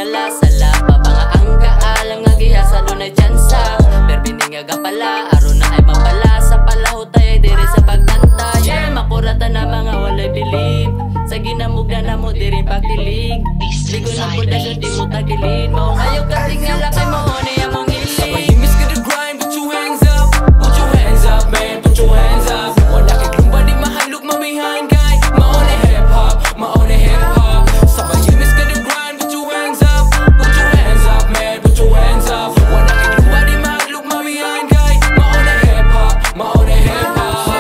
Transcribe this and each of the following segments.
sala-sala Pabanga ang kaalam nga gihasalo na tsansa Perbiningaga pala, aro na ay mapala Sa palaho tayo diri sa pagkanta Yeah, makurata na mga walay bilib Sa ginamug na namo diri pagdilig Ligo na po na siya di mo tagilid Maong ayaw ka tingala kay maone among hilig Miss ka the grind, put your hands up. Put your hands up, man, put your hands up. Wala kay klumba di mahalok mamihain kay maone hip-hop, maone hip-hop. Sabay you miss ka the grind, put your hands up. Put your hands up, man, put your hands up. Wala kay klumba di mahalok mamihain kay maone hip-hop, maone hip-hop.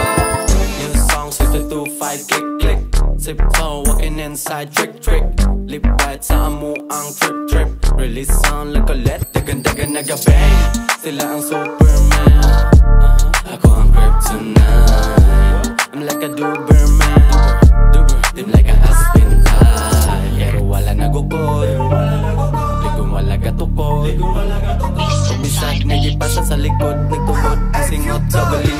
New songs 52-5 click click. Zip flow walking inside trick trick. Lip bite sa amo ang trip trip. Release sound like a let dagan-dagan nagabang. Sila ang Superman, ako ang Kryptonite. I'm like a Doberman, dim like a Aspen high. Pero wala nagukod, ligong wala gatukod. Kumisag, nagipasa sa likod, nagtukod, singot sa bali.